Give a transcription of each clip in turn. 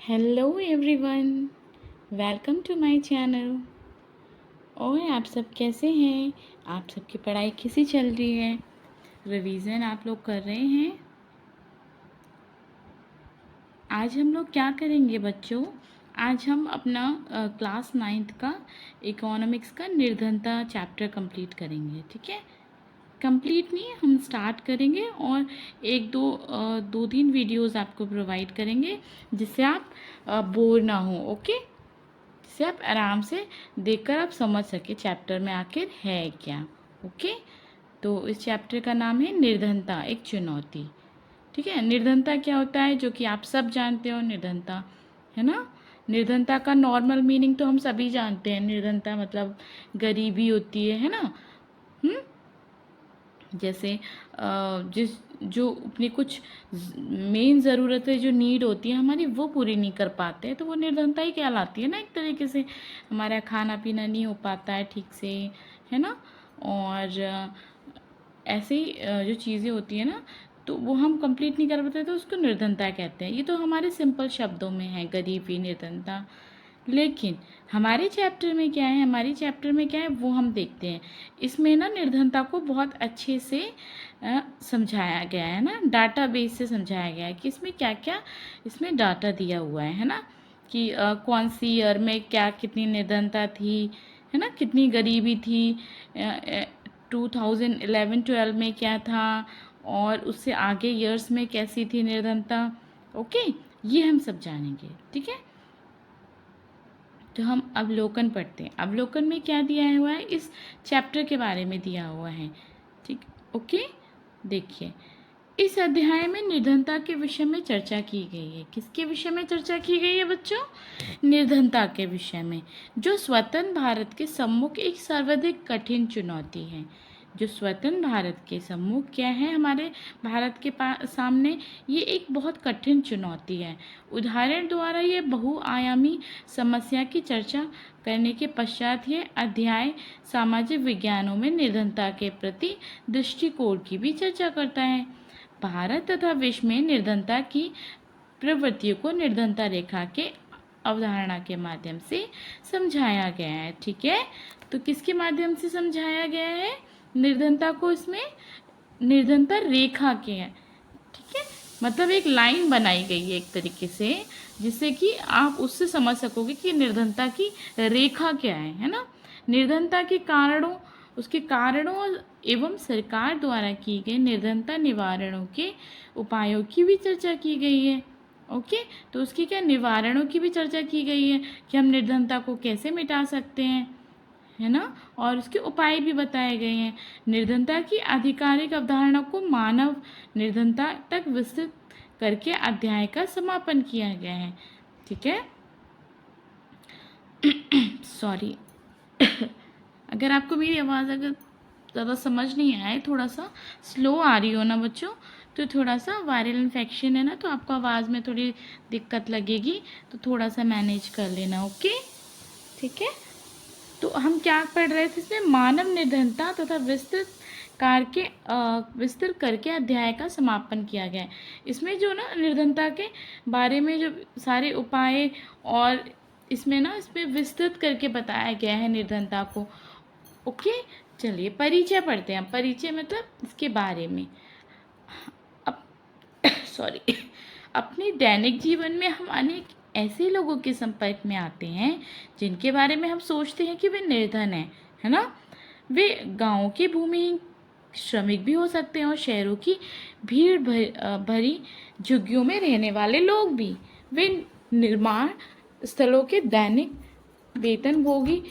Hello everyone, welcome to my channel. और आप सब कैसे हैं? आप सबकी पढ़ाई कैसी चल रही है? रिवीजन आप लोग कर रहे हैं? आज हम लोग क्या करेंगे बच्चों? आज हम अपना क्लास 9th का इकोनॉमिक्स का निर्धनता चैप्टर कंप्लीट करेंगे। ठीक है, कंप्लीट नहीं, हम स्टार्ट करेंगे और दो तीन वीडियोस आपको प्रोवाइड करेंगे जिससे आप बोर ना हो। ओके, जिससे आप आराम से देखकर आप समझ सके चैप्टर में आखिर है क्या। ओके, तो इस चैप्टर का नाम है निर्धनता एक चुनौती। ठीक है, निर्धनता क्या होता है जो कि आप सब जानते हो। निर्धनता है ना, निर्धनता का नॉर्मल मीनिंग तो हम सभी जानते हैं। निर्धनता मतलब गरीबी होती है ना। हम्म जैसे जिस जो अपनी कुछ मेन ज़रूरतें जो नीड होती है हमारी वो पूरी नहीं कर पाते हैं तो वो निर्धनता ही कहलाती है ना। एक तरीके से हमारा खाना पीना नहीं हो पाता है ठीक से, है ना। और ऐसे ही जो चीज़ें होती है ना तो वो हम कंप्लीट नहीं कर पाते तो उसको निर्धनता कहते हैं। ये तो हमारे सिंपल शब्दों में है, गरीबी, निर्धनता। लेकिन हमारे चैप्टर में क्या है, हमारे चैप्टर में क्या है वो हम देखते हैं। इसमें ना निर्धनता को बहुत अच्छे से समझाया गया है ना, डाटा बेस से समझाया गया है कि इसमें क्या क्या इसमें डाटा दिया हुआ है ना। कि कौन सी ईयर में क्या कितनी निर्धनता थी, है ना, कितनी गरीबी थी, 2011-12 में क्या था और उससे आगे ईयर्स में कैसी थी निर्धनता। ओके, ये हम सब जानेंगे। ठीक है, तो हम अवलोकन पढ़ते हैं। अवलोकन में क्या दिया हुआ है, इस चैप्टर के बारे में दिया हुआ है। ठीक, ओके, देखिए इस अध्याय में निर्धनता के विषय में चर्चा की गई है। किसके विषय में चर्चा की गई है बच्चों? निर्धनता के विषय में, जो स्वतंत्र भारत के सम्मुख एक सर्वाधिक कठिन चुनौती है। जो स्वतंत्र भारत के सम्मुख क्या है, हमारे भारत के सामने ये एक बहुत कठिन चुनौती है। उदाहरण द्वारा ये बहुआयामी समस्या की चर्चा करने के पश्चात ये अध्याय सामाजिक विज्ञानों में निर्धनता के प्रति दृष्टिकोण की भी चर्चा करता है। भारत तथा विश्व में निर्धनता की प्रवृत्तियों को निर्धनता रेखा के अवधारणा के माध्यम से समझाया गया है। ठीक है, तो किसके माध्यम से समझाया गया है निर्धनता को? इसमें निर्धनता रेखा के है। ठीक है, मतलब एक लाइन बनाई गई है एक तरीके से जिससे कि आप उससे समझ सकोगे कि निर्धनता की रेखा क्या है ना। निर्धनता के कारणों, उसके कारणों एवं सरकार द्वारा की गई निर्धनता निवारणों के उपायों की भी चर्चा की गई है। ओके, तो उसकी क्या निवारणों की भी चर्चा की गई है कि हम निर्धनता को कैसे मिटा सकते हैं, है ना। और उसके उपाय भी बताए गए हैं। निर्धनता की आधिकारिक अवधारणा को मानव निर्धनता तक विस्तृत करके अध्याय का समापन किया गया है। ठीक है, सॉरी अगर आपको मेरी आवाज़ अगर ज़्यादा समझ नहीं आए, थोड़ा सा स्लो आ रही हो ना बच्चों, तो थोड़ा सा वायरल इन्फेक्शन है ना, तो आपको आवाज़ में थोड़ी दिक्कत लगेगी, तो थोड़ा सा मैनेज कर लेना। ओके, ठीक है। तो हम क्या पढ़ रहे थे इसमें? मानव निर्धनता तथा विस्तृत करके अध्याय का समापन किया गया है। इसमें जो ना निर्धनता के बारे में जो सारे उपाय और इसमें ना इसमें विस्तृत करके बताया गया है निर्धनता को। ओके, चलिए परिचय पढ़ते हैं। परिचय मतलब इसके बारे में अब सॉरी अपने दैनिक जीवन में हम अनेक ऐसे लोगों के संपर्क में आते हैं जिनके बारे में हम सोचते हैं कि वे निर्धन हैं, है ना। वे गाँव के भूमिहीन श्रमिक भी हो सकते हैं और शहरों की भरी झुग्गियों में रहने वाले लोग भी। वे निर्माण स्थलों के दैनिक वेतनभोगी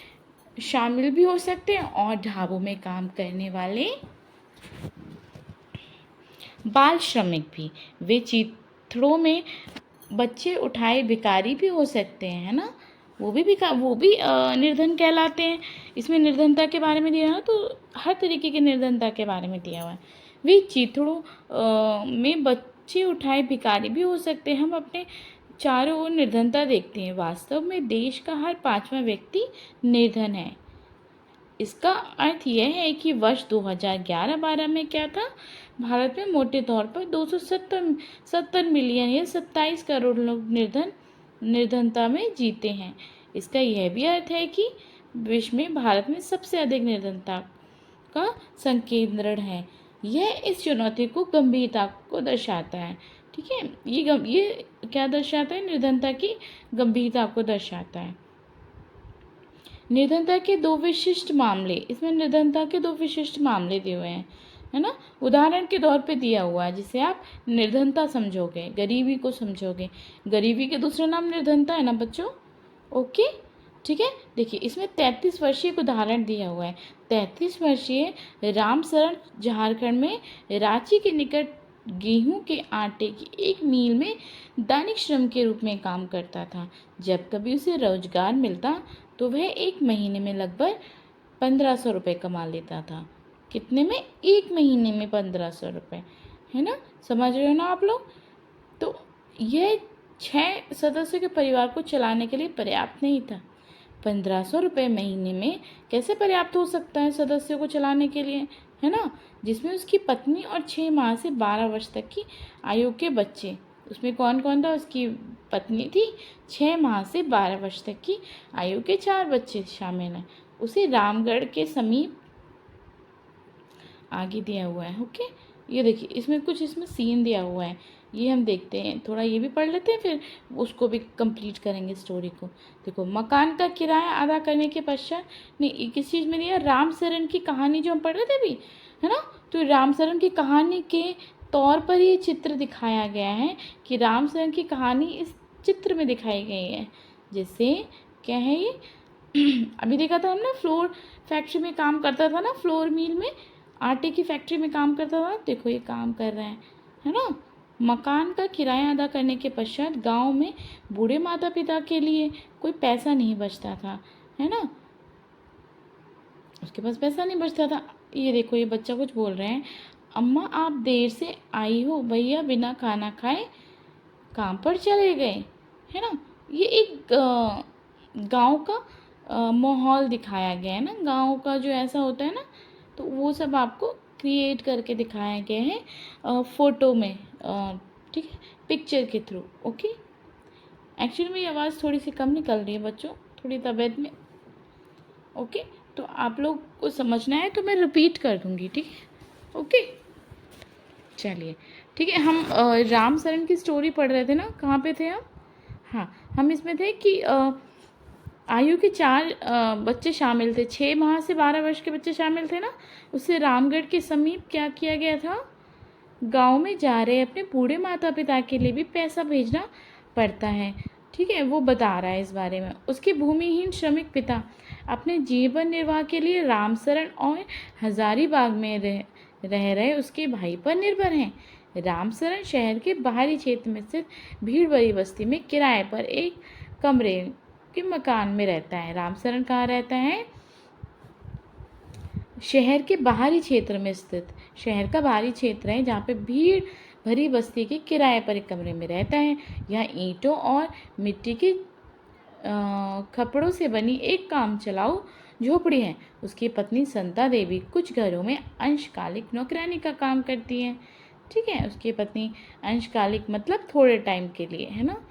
शामिल भी हो सकते हैं और ढाबों में काम करने वाले बाल श्रमिक भी। वे चित्रों में बच्चे उठाए भिखारी भी हो सकते हैं, है ना। वो भी निर्धन कहलाते हैं। इसमें निर्धनता के बारे में दिया है तो हर तरीके के निर्धनता के बारे में दिया हुआ है। वे चित्रों में बच्चे उठाए भिखारी भी हो सकते हैं। हम अपने चारों ओर निर्धनता देखते हैं। वास्तव में देश का हर 5वां व्यक्ति निर्धन है। इसका अर्थ यह है कि वर्ष 2011-12 में क्या था, भारत में मोटे तौर पर 270 मिलियन या 27 करोड़ लोग निर्धन निर्धनता में जीते हैं। इसका यह भी अर्थ है कि विश्व में भारत में सबसे अधिक निर्धनता का संकेंद्रण है। यह इस चुनौती को गंभीरता को दर्शाता है। ठीक है, ये क्या दर्शाता है? निर्धनता की गंभीरता को दर्शाता है। निर्धनता के दो विशिष्ट मामले, इसमें निर्धनता के दो विशिष्ट मामले दिए हुए हैं, है ना। उदाहरण के तौर पे दिया हुआ है, जिसे आप निर्धनता समझोगे, गरीबी को समझोगे। गरीबी के दूसरा नाम निर्धनता है ना बच्चों। ओके, ठीक है। देखिए, इसमें 33 वर्षीय एक उदाहरण दिया हुआ है। 33 वर्षीय रामशरण झारखंड में रांची के निकट गेहूं के आटे की एक मिल में दैनिक श्रम के रूप में काम करता था। जब कभी उसे रोजगार मिलता तो वह एक महीने में लगभग 1500 रुपये कमा लेता था। कितने में? एक महीने में 1500 रुपये, है ना। समझ रहे हो ना आप लोग? तो यह 6 सदस्यों के परिवार को चलाने के लिए पर्याप्त नहीं था। 1500 रुपये महीने में कैसे पर्याप्त हो सकता है सदस्यों को चलाने के लिए, है ना। जिसमें उसकी पत्नी और 6 माह से 12 वर्ष तक की आयु के बच्चे, उसमें कौन कौन था? उसकी पत्नी थी, 6 माह से 12 वर्ष तक की आयु के 4 बच्चे शामिल हैं। उसे रामगढ़ के समीप आगे दिया हुआ है। ओके, ये देखिए, इसमें सीन दिया हुआ है, ये हम देखते हैं, थोड़ा ये भी पढ़ लेते हैं, फिर उसको भी कंप्लीट करेंगे स्टोरी को। देखो, मकान का किराया अदा करने के पश्चात, नहीं, किस चीज़ में दिया? रामशरण की कहानी जो हम पढ़ रहे थे अभी, है ना। तो रामशरण की कहानी के तौर पर ये चित्र दिखाया गया है कि रामशरण की कहानी इस चित्र में दिखाई गई है। जैसे क्या है ये? अभी देखा था हमने, फ्लोर फैक्ट्री में काम करता था ना, फ्लोर मिल में, आटे की फैक्ट्री में काम करता था। देखो, ये काम कर रहे हैं, है ना। मकान का किराया अदा करने के पश्चात गांव में बूढ़े माता पिता के लिए कोई पैसा नहीं बचता था, है ना। उसके पास पैसा नहीं बचता था। ये देखो, ये बच्चा कुछ बोल रहे हैं, अम्मा आप देर से आई हो, भैया बिना खाना खाए काम पर चले गए, है ना। ये एक गांव का माहौल दिखाया गया है ना, गांव का जो ऐसा होता है ना, तो वो सब आपको क्रिएट करके दिखाया गया है फ़ोटो में, ठीक है, पिक्चर के थ्रू। ओके, एक्चुअली मेरी आवाज़ थोड़ी सी कम निकल रही है बच्चों, थोड़ी तबीयत में। ओके, तो आप लोग को समझना है तो मैं रिपीट कर दूँगी, ठीक है। ओके, चलिए, ठीक है। हम रामशरण की स्टोरी पढ़ रहे थे ना, कहाँ पे थे हम? हाँ, हम इसमें थे कि आयु के 4 बच्चे शामिल थे, 6 माह से 12 वर्ष के बच्चे शामिल थे ना। उससे रामगढ़ के समीप क्या किया गया था? गांव में जा रहे अपने बूढ़े माता पिता के लिए भी पैसा भेजना पड़ता है, ठीक है, वो बता रहा है इस बारे में। उसके भूमिहीन श्रमिक पिता अपने जीवन निर्वाह के लिए रामशरण और हजारीबाग में रह रहे उसके भाई पर निर्भर हैं। रामशरण शहर के बाहरी क्षेत्र में स्थित भीड़ भरी बस्ती में किराए पर एक कमरे के मकान में रहता है। रामशरण कहाँ रहता है? शहर के बाहरी क्षेत्र में स्थित, शहर का बाहरी क्षेत्र है जहाँ पे भीड़ भरी बस्ती के किराए पर एक कमरे में रहता है। यहाँ ईंटों और मिट्टी के खपड़ों से बनी एक काम चलाऊ झोपड़ी है। उसकी पत्नी संता देवी कुछ घरों में अंशकालिक नौकरानी का काम करती है, ठीक है। उसकी पत्नी अंशकालिक मतलब थोड़े टाइम के लिए, है ना।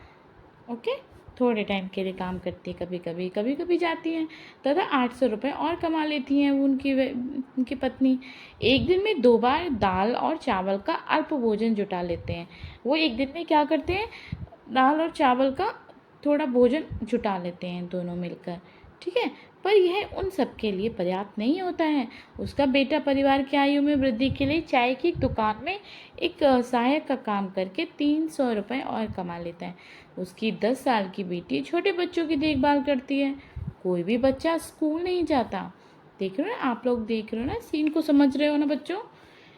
ओके, थोड़े टाइम के लिए काम करती है, कभी कभी जाती हैं तथा 800 रुपये और कमा लेती हैं उनकी पत्नी। एक दिन में 2 बार दाल और चावल का अल्प भोजन जुटा लेते हैं। वो एक दिन में क्या करते हैं? दाल और चावल का थोड़ा भोजन जुटा लेते हैं दोनों मिलकर, ठीक है। पर यह उन सबके लिए पर्याप्त नहीं होता है। उसका बेटा परिवार की आयु में वृद्धि के लिए चाय की दुकान में एक सहायक का काम करके 300 रुपये और कमा लेता है। उसकी 10 साल की बेटी छोटे बच्चों की देखभाल करती है। कोई भी बच्चा स्कूल नहीं जाता। देख रहे हो ना आप लोग, देख रहे हो ना सीन को, समझ रहे हो ना बच्चों?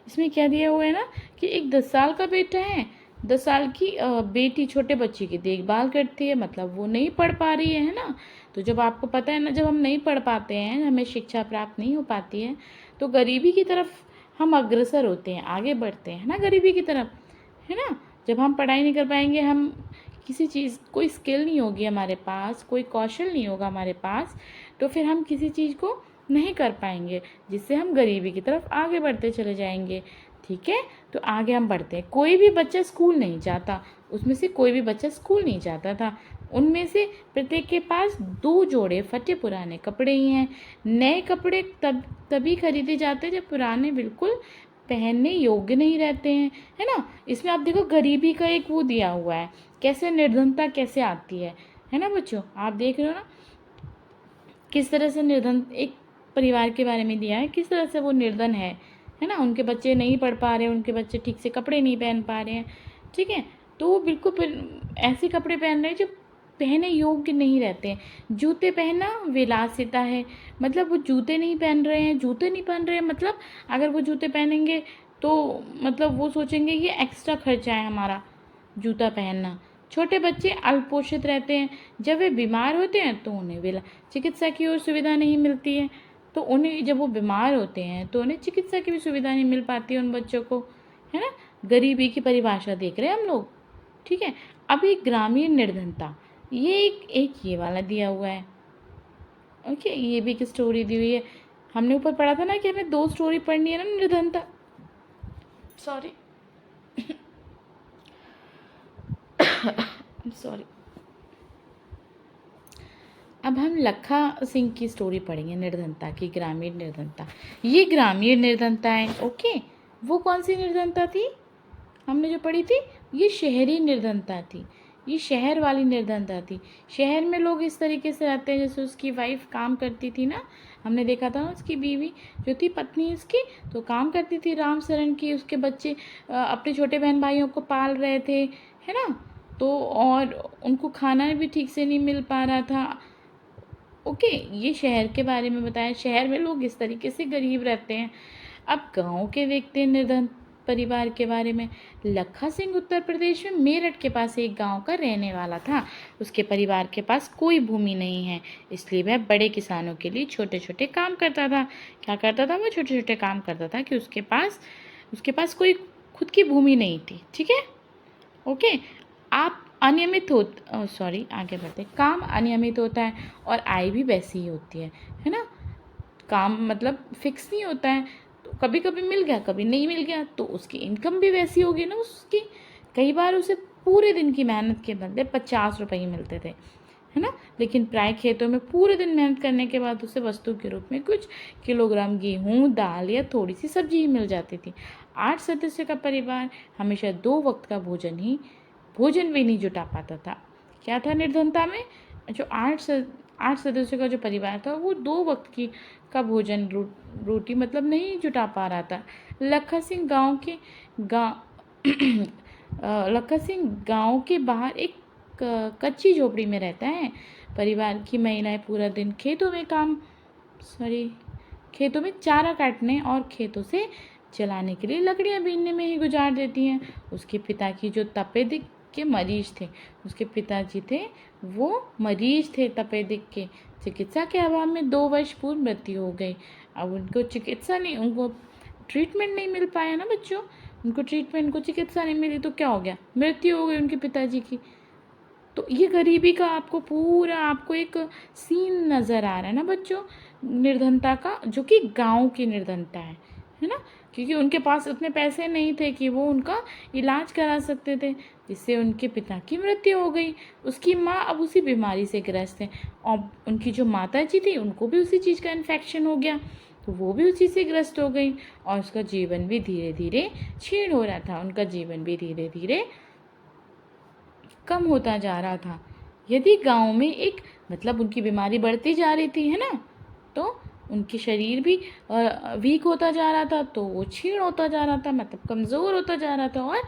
इसमें क्या दिया हुआ है ना कि एक 10 साल का बेटा है, 10 साल की बेटी छोटे बच्चे की देखभाल करती है, मतलब वो नहीं पढ़ पा रही है ना। तो जब आपको पता है ना, जब हम नहीं पढ़ पाते हैं, हमें शिक्षा प्राप्त नहीं हो पाती है, तो गरीबी की तरफ हम अग्रसर होते हैं, आगे बढ़ते हैं ना गरीबी की तरफ, है ना। जब हम पढ़ाई नहीं कर पाएंगे, हम किसी चीज़, कोई स्किल नहीं होगी हमारे पास, कोई कौशल नहीं होगा हमारे पास, तो फिर हम किसी चीज़ को नहीं कर पाएंगे, जिससे हम गरीबी की तरफ आगे बढ़ते चले जाएंगे। ठीक है, तो आगे हम बढ़ते हैं। कोई भी बच्चा स्कूल नहीं जाता, उसमें से कोई भी बच्चा स्कूल नहीं जाता था। उनमें से प्रत्येक के पास 2 जोड़े फटे पुराने कपड़े ही हैं। नए कपड़े तभी खरीदे जाते हैं जब पुराने बिल्कुल पहनने योग्य नहीं रहते हैं, है ना। इसमें आप देखो गरीबी का एक वो दिया हुआ है, कैसे निर्धनता कैसे आती है ना बच्चों। आप देख रहे हो ना किस तरह से निर्धन एक परिवार के बारे में दिया है, किस तरह से वो निर्धन है ना। उनके बच्चे नहीं पढ़ पा रहे हैं, उनके बच्चे ठीक से कपड़े नहीं पहन पा रहे हैं, ठीक है। तो वो बिल्कुल ऐसे कपड़े पहन रहे हैं जो पहने योग्य नहीं रहते हैं। जूते पहनना विलासिता है, मतलब वो जूते नहीं पहन रहे हैं, जूते नहीं पहन रहे हैं मतलब अगर वो जूते पहनेंगे तो मतलब वो सोचेंगे ये एक्स्ट्रा खर्चा है हमारा जूता पहनना। छोटे बच्चे अल्पोषित रहते हैं, जब वे बीमार होते हैं तो उन्हें चिकित्सा की और सुविधा नहीं मिलती है। तो उन्हें जब वो बीमार होते हैं तो उन्हें चिकित्सा की भी सुविधा नहीं मिल पाती है उन बच्चों को, है ना। गरीबी की परिभाषा देख रहे हैं हम लोग, ठीक है। अब एक ग्रामीण निर्धनता, ये एक ये वाला दिया हुआ है, ओके। ये भी एक स्टोरी दी हुई है। हमने ऊपर पढ़ा था ना कि हमें 2 स्टोरी पढ़नी है ना निर्धनता, सॉरी सॉरी। अब हम लखा सिंह की स्टोरी पढ़ेंगे, निर्धनता की, ग्रामीण निर्धनता। ये ग्रामीण निर्धनता है, ओके। वो कौन सी निर्धनता थी हमने जो पढ़ी थी, ये शहरी निर्धनता थी, ये शहर वाली निर्धनता थी। शहर में लोग इस तरीके से रहते हैं जैसे उसकी वाइफ काम करती थी ना, हमने देखा था ना उसकी बीवी जो थी पत्नी उसकी, तो काम करती थी राम शरण की, उसके बच्चे अपने छोटे बहन भाइयों को पाल रहे थे, है ना। तो और उनको खाना भी ठीक से नहीं मिल पा रहा था, ओके। ये शहर के बारे में बताया, शहर में लोग इस तरीके से गरीब रहते हैं। अब गांव के देखते हैं निर्धन परिवार के बारे में। लखा सिंह उत्तर प्रदेश में मेरठ के पास एक गांव का रहने वाला था। उसके परिवार के पास कोई भूमि नहीं है, इसलिए वह बड़े किसानों के लिए छोटे छोटे काम करता था। क्या करता था वो? छोटे छोटे काम करता था कि उसके पास कोई खुद की भूमि नहीं थी, ठीक है, ओके। आप अनियमित आगे बढ़ते। काम अनियमित होता है और आय भी वैसी ही होती है ना। काम मतलब फिक्स नहीं होता है, तो कभी कभी मिल गया कभी नहीं मिल गया, तो उसकी इनकम भी वैसी होगी ना उसकी। कई बार उसे पूरे दिन की मेहनत के बदले 50 रुपये ही मिलते थे, है ना। लेकिन प्राय खेतों में पूरे दिन मेहनत करने के बाद उसे वस्तु के रूप में कुछ किलोग्राम गेहूँ, दाल या थोड़ी सी सब्जी ही मिल जाती थी। 8 सदस्य का परिवार हमेशा 2 वक्त का भोजन भी नहीं जुटा पाता था। क्या था निर्धनता में? जो 8 सदस्यों का जो परिवार था वो 2 वक्त का भोजन रोटी मतलब नहीं जुटा पा रहा था। लखा सिंह गांव के बाहर एक कच्ची झोपड़ी में रहता है। परिवार की महिलाएं पूरा दिन खेतों में चारा काटने और खेतों से चलाने के लिए लकड़ियां बीनने में ही गुजार देती हैं। उसके पिता की जो तपेदिक के मरीज थे, उसके पिताजी थे वो मरीज थे तपेदिक के। चिकित्सा के अभाव में 2 वर्ष पूर्व मृत्यु हो गई। अब उनको ट्रीटमेंट नहीं मिल पाया ना बच्चों, उनको चिकित्सा नहीं मिली तो क्या हो गया? मृत्यु हो गई उनके पिताजी की। तो ये गरीबी का आपको एक सीन नज़र आ रहा है ना बच्चों, निर्धनता का, जो कि गांव की निर्धनता है ना। क्योंकि उनके पास उतने पैसे नहीं थे कि वो उनका इलाज करा सकते थे, जिससे उनके पिता की मृत्यु हो गई। उसकी माँ अब उसी बीमारी से ग्रस्त है और उनकी जो माता जी थी उनको भी उसी चीज़ का इन्फेक्शन हो गया, तो वो भी उसी से ग्रस्त हो गई और उसका जीवन भी धीरे धीरे क्षीण हो रहा था, उनका जीवन भी धीरे धीरे कम होता जा रहा था। यदि गांव में मतलब उनकी बीमारी बढ़ती जा रही थी, है ना, तो उनके शरीर भी वीक होता जा रहा था, तो वो क्षीण होता जा रहा था, मतलब कमज़ोर होता जा रहा था और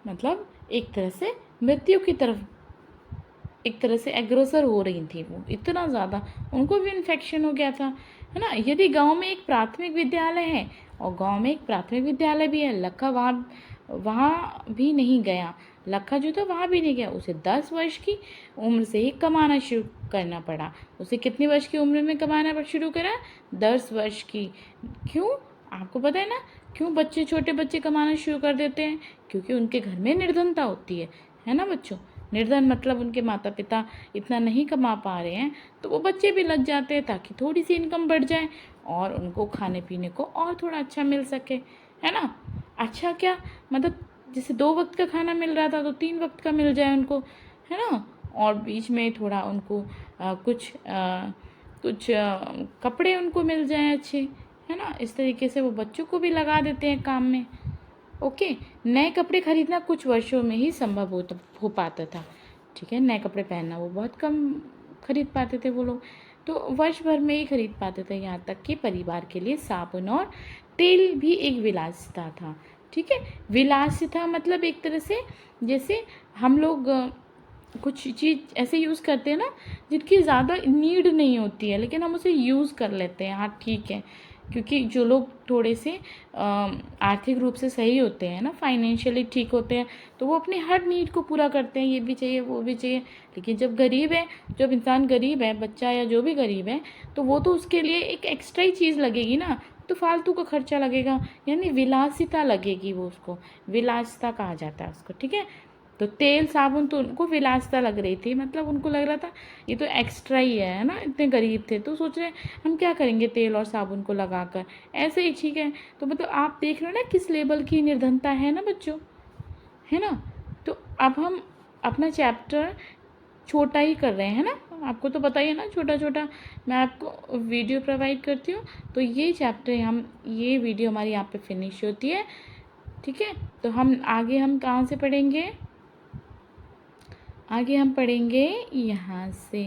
मतलब एक तरह से मृत्यु की तरफ एक तरह से अग्रसर हो रही थी वो, इतना ज़्यादा उनको भी इन्फेक्शन हो गया था, है ना। यदि गांव में एक प्राथमिक विद्यालय है और गांव में एक प्राथमिक विद्यालय भी है, लखा वहाँ भी नहीं गया। लखा जो था वहाँ भी नहीं गया। उसे 10 वर्ष की उम्र से ही कमाना शुरू करना पड़ा। उसे कितनी वर्ष की उम्र में कमाना शुरू करा? 10 वर्ष की। क्यों? आपको पता है ना क्यों छोटे बच्चे कमाना शुरू कर देते हैं? क्योंकि उनके घर में निर्धनता होती है ना बच्चों। निर्धन मतलब उनके माता पिता इतना नहीं कमा पा रहे हैं, तो वो बच्चे भी लग जाते हैं ताकि थोड़ी सी इनकम बढ़ जाए और उनको खाने पीने को और थोड़ा अच्छा मिल सके, है ना। अच्छा क्या, मतलब जैसे 2 वक्त का खाना मिल रहा था तो 3 वक्त का मिल जाए उनको, है ना। और बीच में थोड़ा उनको कुछ कपड़े उनको मिल जाएं अच्छे, है ना। इस तरीके से वो बच्चों को भी लगा देते हैं काम में। ओके। नए कपड़े खरीदना कुछ वर्षों में ही संभव हो पाता था, ठीक है। नए कपड़े पहनना वो बहुत कम खरीद पाते थे वो लोग, तो वर्ष भर में ही खरीद पाते थे। यहाँ तक कि परिवार के लिए साबुन और तेल भी एक विलासिता था, ठीक है। विलासिता मतलब एक तरह से जैसे हम लोग कुछ चीज़ ऐसे यूज़ करते हैं ना जिनकी ज़्यादा नीड नहीं होती है, लेकिन हम उसे यूज़ कर लेते हैं, हाँ ठीक है। क्योंकि जो लोग थोड़े से आर्थिक रूप से सही होते हैं ना, फाइनेंशियली ठीक होते हैं, तो वो अपनी हर नीड को पूरा करते हैं, ये भी चाहिए वो भी चाहिए। लेकिन जब गरीब है, जब इंसान गरीब है, बच्चा या जो भी गरीब है, तो वो तो उसके लिए एक एक्स्ट्रा ही चीज़ लगेगी ना, तो फालतू का खर्चा लगेगा, यानी विलासिता लगेगी, वो उसको विलासिता कहा जाता है उसको, ठीक है। तो तेल साबुन तो उनको विलासिता लग रही थी, मतलब उनको लग रहा था ये तो एक्स्ट्रा ही है ना, इतने गरीब थे तो सोच रहे हम क्या करेंगे तेल और साबुन को लगाकर, ऐसे ही ठीक है। तो मतलब आप देख रहे हो ना किस लेवल की निर्धनता है ना बच्चों, है ना। तो अब हम अपना चैप्टर छोटा ही कर रहे हैं ना, आपको तो पता ही है ना, छोटा छोटा मैं आपको वीडियो प्रोवाइड करती हूँ। तो ये चैप्टर हम ये वीडियो हमारी यहाँ पे फिनिश होती है, ठीक है। तो हम आगे हम कहाँ से पढ़ेंगे, आगे हम पढ़ेंगे यहाँ से,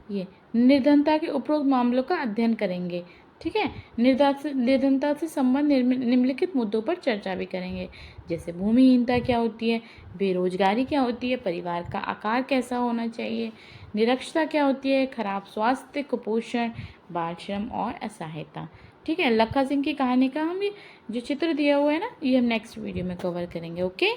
ये निर्धनता के उपरोक्त मामलों का अध्ययन करेंगे, ठीक है। निर्धनता से संबंध निम्नलिखित मुद्दों पर चर्चा भी करेंगे, जैसे भूमिहीनता क्या होती है, बेरोजगारी क्या होती है, परिवार का आकार कैसा होना चाहिए, निरक्षरता क्या होती है, खराब स्वास्थ्य, कुपोषण, बाल श्रम और असहायता, ठीक है। लखा सिंह की कहानी का हम ये जो चित्र दिया हुआ है ना, ये हम नेक्स्ट वीडियो में कवर करेंगे, ओके।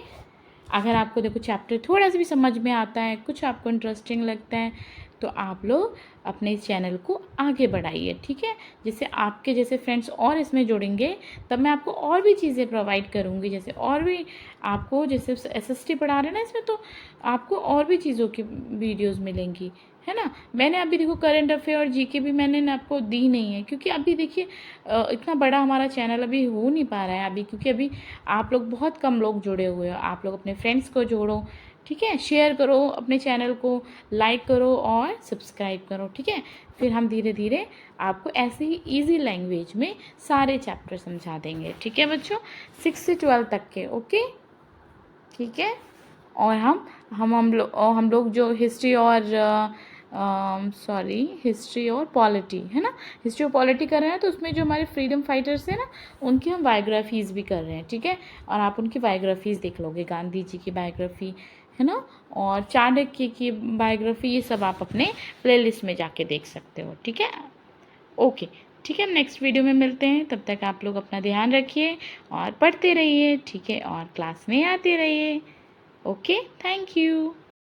अगर आपको देखो चैप्टर थोड़ा सा भी समझ में आता है, कुछ आपको इंटरेस्टिंग लगता है, तो आप लोग अपने इस चैनल को आगे बढ़ाइए, ठीक है। जैसे आपके जैसे फ्रेंड्स और इसमें जुड़ेंगे, तब मैं आपको और भी चीज़ें प्रोवाइड करूँगी, जैसे और भी आपको जैसे SST पढ़ा रहे हैं ना इसमें, तो आपको और भी चीज़ों की वीडियोस मिलेंगी, है ना। मैंने अभी देखो करंट अफेयर और GK भी मैंने ना आपको दी नहीं है, क्योंकि अभी देखिए इतना बड़ा हमारा चैनल अभी हो नहीं पा रहा है अभी, क्योंकि अभी आप लोग बहुत कम लोग जुड़े हुए हो। आप लोग अपने फ्रेंड्स को जोड़ो, ठीक है, शेयर करो अपने चैनल को, लाइक करो और सब्सक्राइब करो, ठीक है। फिर हम धीरे धीरे आपको ऐसे ही ईजी लैंग्वेज में सारे चैप्टर समझा देंगे, ठीक है बच्चों, 6 से 12 तक के, ओके, ठीक है। और हम लोग जो हिस्ट्री और हिस्ट्री और पॉलिटी है ना, हिस्ट्री और पॉलिटी कर रहे हैं, तो उसमें जो हमारे फ्रीडम फाइटर्स हैं ना, उनकी हम बायोग्राफीज़ भी कर रहे हैं, ठीक है। और आप उनकी बायोग्राफीज़ देख लोगे, गांधी जी की बायोग्राफी है ना, और चाणक्य की बायोग्राफी, ये सब आप अपने प्लेलिस्ट में जाके देख सकते हो, ठीक है। ओके, ठीक है, नेक्स्ट वीडियो में मिलते हैं, तब तक आप लोग अपना ध्यान रखिए और पढ़ते रहिए, ठीक है, और क्लास में आते रहिए। Okay, thank you.